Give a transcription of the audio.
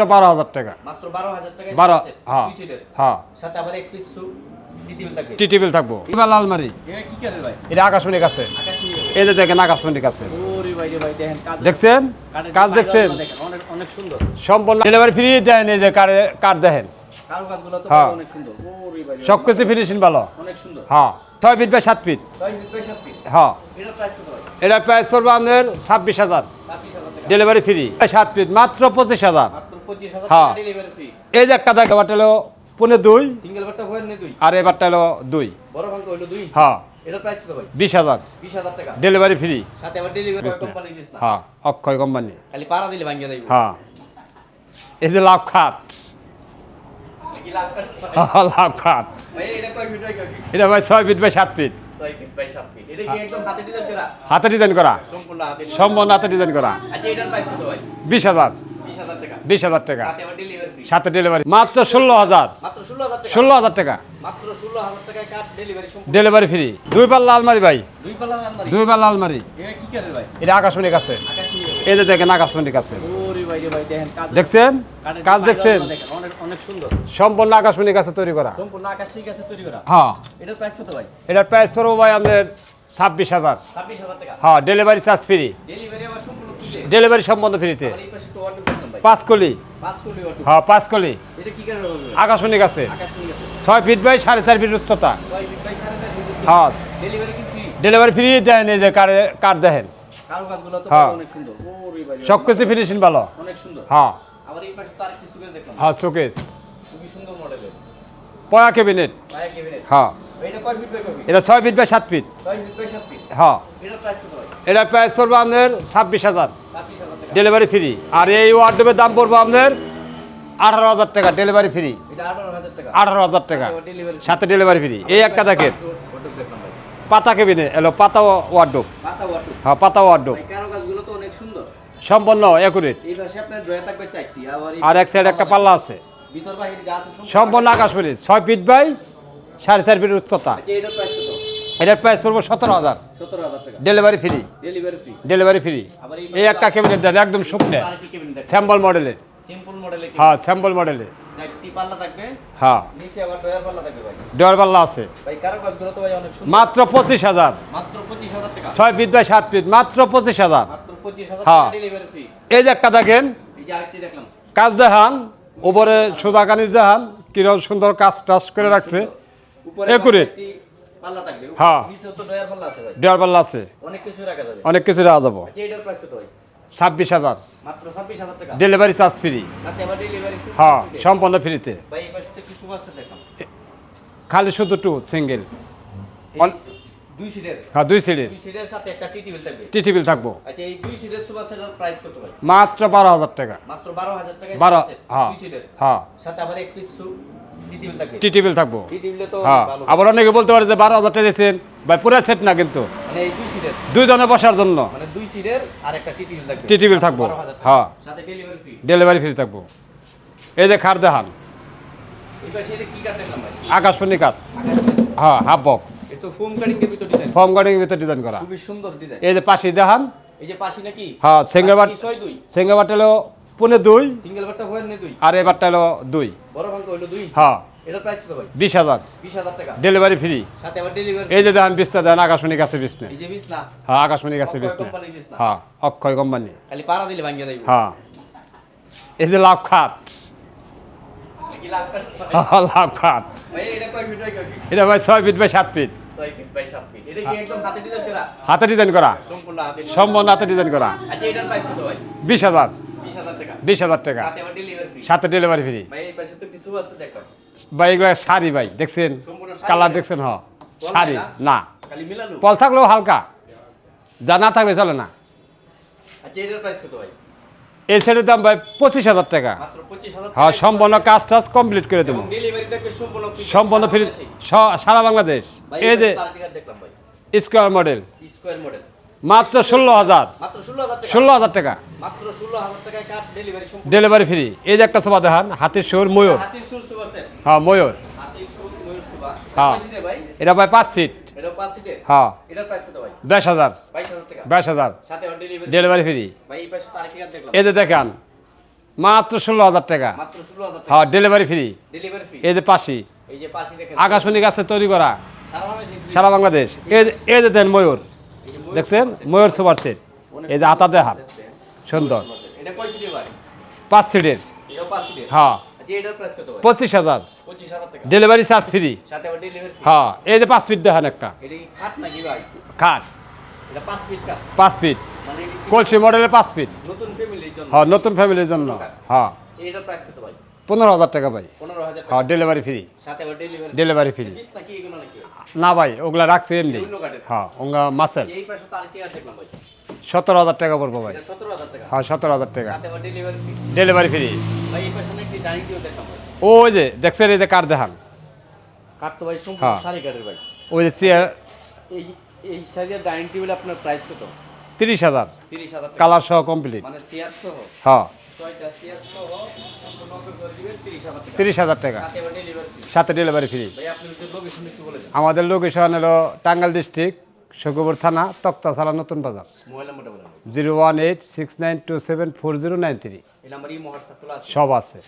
12,000 টাকা মাত্র 12,000 টাকায় 12 সেট হ্যাঁ 2 সিটের হ্যাঁ সাথে আবার এক পিস টি-টেবিল থাকবে। টি-টেবিল থাকবো। এবার আলমারি এটা কি কালার ভাই? এটা আকাশমণি কাছে আকাশী এই যে দেখেন আকাশমণি কাছে ওরে ভাই রে ভাই দেখেন কাজ দেখছেন কাজ দেখছেন অনেক অনেক সুন্দর। সম্পূর্ণ ডেলিভারি ফ্রি দেন এই যে কার দেখেন কারুকাজগুলো তো হ্যাঁ। অনেক সুন্দর। ওরে ভাই রে ভাই, সবকিছু ফিনিশিং ভালো অনেক সুন্দর। হ্যাঁ 6 feet by 7 feet 6 feet by 7 feet. হ্যাঁ এটার প্রাইস কত ভাই? এটার প্রাইস পড়বে আপনার 26,000 26,000 টাকা। ডেলিভারি ফ্রি 7 ফিট মাত্র 25,000 মাত্র 25,000 হ্যাঁ। টাকা ডেলিভারি ফ্রি। এই যে একটা দেখো বাট হলো 2.5 সিঙ্গেল বারটা হয় না 2 আর এবারটা হলো 2 বড় ভাঙ্গা হলো 2 হ্যাঁ এটার প্রাইস কত ভাই? 20,000 20,000 টাকা। ডেলিভারি ফ্রি সাথে আবার ডেলিভারি কোম্পানি দিস না। হ্যাঁ অক্ষয় কোম্পানি খালি পাড়া দিলে ভাঙ্গিয়া যাইবো। হ্যাঁ এই যে লাভ খাট কি লাভ করে? লাভ খাট ভাই এটা কয় ফিট হয় কয় ফিট? এটা ভাই 6 feet by 7 feet 6 feet by 7 feet. এটা কি একদম হাতে ডিজাইন করা? হাতে ডিজাইন করা সম্পূর্ণ হাতে। সম্পূর্ণ হাতে ডিজাইন করা আচ্ছা এটার প্রাইস কত ভাই? 20,000 20,000 টাকা। 20,000 টাকা সাথে আবার ডেলিভারি ফ্রি। সাথে ডেলিভারি মাত্র 16,000 মাত্র 16,000 টাকা। 16,000 টাকা মাত্র 16,000 টাকায় কাঠ ডেলিভারি সম্পূর্ণ। ডেলিভারি ফ্রি 2 পাল্লা আলমারি ভাই দুই পাল্লা আলমারি। 2 পাল্লা আলমারি এটা কি কালার ভাই? এটা আকাশমণি কাছে আকাশী। এই যে দেখেন আকাশমণি কাছে ওরে ভাই রে ভাই দেখেন কাজ দেখছেন কাজ দেখছেন অনেক অনেক সুন্দর। সম্পূর্ণ আকাশমণি কাছে তৈরি করা সম্পূর্ণ আকাশী গাছে তৈরি করা। হ্যাঁ এটার প্রাইস কত ভাই? এটার প্রাইস পড়বো ভাই আমাদের 26,000 26,000 টাকা। হ্যাঁ ডেলিভারি চার্জ ফ্রি ডেলিভারি আবার সম্পূর্ণ কিটে। ডেলিভারি সম্বন্ধ ফ্রিতে আর এই পাশে তো অর্ডার করতাম ভাই। 5 কলি 5 কোটি অর্ডার। হ্যাঁ 5 কলি এটা কি কালার হবে? আকাশমণি কাছে আকাশী গাছে। 6 ফিট বাই 4.5 ফিট উচ্চতা 6 ফিট বাই 4.5 ফিট। হ্যাঁ ডেলিভারি কি ফ্রি? ডেলিভারি ফ্রি দেন এই যে কার দেখেন কারুকাজগুলো তো হ্যাঁ। অনেক সুন্দর। ওরে ভাই রে ভাই, সবকিছু ফিনিশিং ভালো অনেক সুন্দর। হ্যাঁ আবার এই পাশে তো আরেকটি সুকেস দেখলাম। হ্যাঁ শোকেস খুবই সুন্দর মডেলের। পয়া ক্যাবিনেট ভাইয়া ক্যাবিনেট। হ্যাঁ এটা কয় ফিট বাই কয় ফিট? এটা 6 feet by 7 feet 6 feet by 7 feet. হ্যাঁ এটার প্রাইস কত ভাই? এটার প্রাইস পড়বে আপনার 26,000 26,000 টাকা। ডেলিভারি ফ্রি আর এই ওয়ার্ডরোবের দাম পড়বে আপনার 18,000 টাকা ডেলিভারি ফ্রি এটা 18,000 টাকা। 18,000 টাকা আবার ডেলিভারি সাথে ডেলিভারি ফ্রি এই একটা দেখেন অর্ডার দেখলাম ভাই। পাতা ক্যাবিনেট এলো পাতা ওয়ার্ডরোব পাতা ওয়াটু। হ্যাঁ পাতা ওয়ার্ডরোব ভাই কারুকাজগুলো তো অনেক সুন্দর। সম্পূর্ণ একুরেট এই পাশে আপনার ড্রয়ার থাকবে 4টি আবার এই আর এক সাইড একটা পাল্লা আছে ভিতর বাহিরে যা আছে সম্পূর্ণ আকাশমণি 6 ফিট বাই 4.5 ফিট উচ্চতা আচ্ছা এটার প্রাইস কত? এটার প্রাইস পড়বে 17,000 17,000 টাকা। Delivery free delivery free. Delivery free আবার এই একটা ক্যাবিনেট দেন একদম শুকনো আরেকটি ক্যাবিনেট দেখেন। স্যাম্পল মডেলের সিম্পল মডেলে কি? হ্যাঁ স্যাম্পল মডেলের 4টি পাল্লা থাকবে, হ্যাঁ নিচে আবার ড্রয়ার পাল্লা থাকবে ভাই। ডোর পাল্লা আছে ভাই কারুকাজগুলো তো ভাই অনেক সুন্দর। মাত্র 25,000 মাত্র 25,000 টাকা। 6 ফিট বাই 7 ফিট মাত্র 25,000 মাত্র 25,000 হ্যাঁ। টাকা ডেলিভারি ফ্রি। এই যে একটা দেখেন এই যে আরেকটি দেখলাম। কাজ দেখান উপরে সোজা কানিজ দেখান কিরকম সুন্দর কাজ টাচ করে রাখছে উপরে Accurate। 4টি পাল্লা থাকবে। হ্যাঁ। নিচে তো ড্রয়ার পাল্লা আছে ভাই। ডোর পাল্লা আছে অনেক কিছু রাখা যাবে। অনেক কিছু রাখা যাবো আচ্ছা এটার প্রাইস কত ভাই? 26,000 মাত্র 26,000 টাকা। ডেলিভারি চার্জ ফ্রি সাথে আবার ডেলিভারি শুরু। হ্যাঁ সম্পূর্ণ ফ্রিতে ভাই এই পাশে তো কিছু আছে দেখলাম। খালি শুধু টু সিঙ্গেল দুই সিটের। হ্যাঁ 2 সিটের দুই সিটের সাথে একটা টি টেবিল থাকবে। টি-টেবিল থাকবো আচ্ছা এই দুই সিটের সোফা সেটের প্রাইস কত ভাই? মাত্র 12,000 টাকা মাত্র 12,000 টাকায় 12 সোফা সেট, হ্যাঁ দুই সিটের। হ্যাঁ সাথে আবার এক পিস টি টেবিল থাকবে। টি-টেবিল থাকবো টি টেবিলে তো হ্যাঁ ভালো। আবার অনেকে বলতে পারে যে 12,000 টাকা দিয়েছেন ভাই পুরো সেট না কিন্তু মানে এই দুই সিটের, দুইজনে বসার জন্য মানে দুই সিটের আর একটা টি টেবিল থাকবে। টি-টেবিল থাকবো 12,000 টাকা। হ্যাঁ সাথে ডেলিভারি ফ্রি। ডেলিভারি ফ্রি থাকবো এই যে খাট দেখান এই পাশে এটা কি কাট দেখলাম ভাই? আকাশমণি কাঠ আকাশী। হ্যাঁ হাফ বক্স এই তো ফোম কাটিং এর ভিতর ডিজাইন। ফর্ম গার্ডিং ভিতর ডিজাইন করা খুবই সুন্দর ডিজাইন। এই যে পাশে দেখান এই যে পাশি নাকি? হ্যাঁ সিঙ্গাবাট 6 2 সিঙ্গাবাট হলো 2.5 সিঙ্গেল বারটা হয় না 2 আর এবারটা হলো 2 বড় ভাঙ্গা হলো 2 হ্যাঁ এটার প্রাইস কত ভাই? 20,000 20,000 টাকা। ডেলিভারি ফ্রি সাথে আবার ডেলিভারি। এই যে দেখেন বিস্তার দেন আকাশমণি কাছে বিছনা এই যে বিছনা হ্যাঁ আকাশমণি কাছে অক্ষয় বিছনা কোম্পানির বিছনা। হ্যাঁ অক্ষয় কোম্পানি খালি পাড়া দিলে ভাঙ্গিয়া যাইবো। হ্যাঁ এই যে লাভ খাট কি লাভ করে? হ্যাঁ, লাভ খাট ভাই এটা কয় ফিট হয় কয় ফিট? এটা ভাই 6 feet by 7 feet 6 feet by 7 feet. এটা কি একদম হাতে ডিজাইন করা? হাতে ডিজাইন করা সম্পূর্ণ হাতে। সম্পূর্ণ হাতে ডিজাইন করা আচ্ছা এটার প্রাইস কত ভাই? 20,000 20,000 টাকা। 20,000 টাকা সাথে আবার ডেলিভারি ফ্রি। সাথে ডেলিভারি ফ্রি ভাই এই পাশে তো কিছু আছে দেখো। ভাই এগুলো শাড়ি ভাই দেখছেন সম্পূর্ণ শাড়ি কালার ভাই। দেখছেন হ্যাঁ পল শাড়ি নাই না খালি মিলানো। পল থাকলেও হালকা যা না থাকলে চলে না আচ্ছা এটার প্রাইস কত ভাই? এই সেটের দাম ভাই 25,000 টাকা মাত্র 25,000 হ্যাঁ সম্পূর্ণ কাজ টাজ কমপ্লিট করে দেবো ডেলিভারি থাকবে সম্পূর্ণ ফ্রি। সম্পূর্ণ ফ্রি সারা বাংলাদেশ ভাই এই যে তার টিকার দেখলাম ভাই। Square model square model. মাত্র 16,000 মাত্র 16,000 টাকা। 16,000 টাকা মাত্র 16,000 টাকায় কাঠ ডেলিভারি সম্পূর্ণ। ডেলিভারি ফ্রি এই যে একটা সোফা দেখান হাতির সুর ময়ূর হাতির সুর সুপার সেট। হ্যাঁ ময়ূর হাতির সুর ময়ূর সুবা। হ্যাঁ। কয় সিটের ভাই? এটা ভাই 5 সিট এটা 5 সিটের। হ্যাঁ এটার প্রাইস কত ভাই? 22,000 22,000 টাকা। 22,000 সাথে আবার ডেলিভারি। ডেলিভারি ফ্রি ভাই এই পাশে তার টিকার দেখলাম। এই যে দেখেন মাত্র 16,000 টাকা। মাত্র 16,000 টাকা। হ্যাঁ, ডেলিভারি ফ্রি। Delivery free. এই যে পাশি এই যে পাশে দেখেন। আকাশমণি গাছে তৈরি করা সারা বাংলাদেশে free। সারা বাংলাদেশ। এই যে দেন ময়ূর, এই যে ময়ূর দেখছেন super set। ময়ূর সুপার সেট। অনেক এই যে আতা দেহান সুন্দর, এটা কয় সিটের ভাই? 5 সিটের। এটাও 5 সিটের। হ্যাঁ, আচ্ছা এটার প্রাইস কত ভাই? 25,000। 25,000 টাকা। Delivery charge free. সাথে আবার ডেলিভারি ফ্রি। হ্যাঁ, এই যে 5 ফিট দেখান একটা এটা কি খাট নাকি ভাই? খাট, এটা 5 ফিট কাট। 5 ফিট মানে এটা কি কলসি মডেলের 5 ফিট। নতুন ফ্যামিলির জন্য। হ্যাঁ, নতুন ফ্যামিলির জন্য। হ্যাঁ, এটার প্রাইস কত ভাই? 15,000 টাকা ভাই। 15,000 টাকা। হ্যাঁ, ডেলিভারি ফ্রি। সাথে আবার ডেলিভারি। Delivery free. পিস নাকি এগুলো নাকি? না ভাই, ওগুলা রাখছি এমনি। অন্য কাটের। হ্যাঁ, ওগুলা মাসেল। এই পাশে তো আরেকটি আছে দেখলাম ভাই। 17,000 টাকা পড়বো ভাই। এটা 17,000 টাকা। হ্যাঁ, 17,000 টাকা সাথে আবার ডেলিভারি ফ্রি। Delivery free. ভাই এই পাশে একটি ডাইনিং টেবিল দেখলাম ভাই। ওই যে দেখছেন, এই যে কার দেখান, কাঠ তো ভাই সম্পূর্ণ হ্যাঁ। সারি কাঠের ভাই। ওই যে চেয়ার এই এই সাইজের ডাইনিং টেবিল আপনার প্রাইস কত? 30,000 30,000 টাকা। কালার সহ কমপ্লিট। মানে চেয়ার সহ হ্যাঁ, 6টা চেয়ার সহ নকল করে দিবেন 30,000 টাকা। 30,000 টাকা সাথে আবার ডেলিভারি ফ্রি। সাথে ডেলিভারি ফ্রি। ভাই আপনি যদি লোকেশন একটু বলে দেন। আমাদের লোকেশন হলো টাঙ্গাইল ডিস্ট্রিক্ট, শকুপুর থানা, তক্তাছালা, নতুন বাজার। মোবাইল নাম্বারটা বলেন। 01869274093। এই নাম্বার এই হোয়াটসঅ্যাপ খোলা আছে। সব আছে।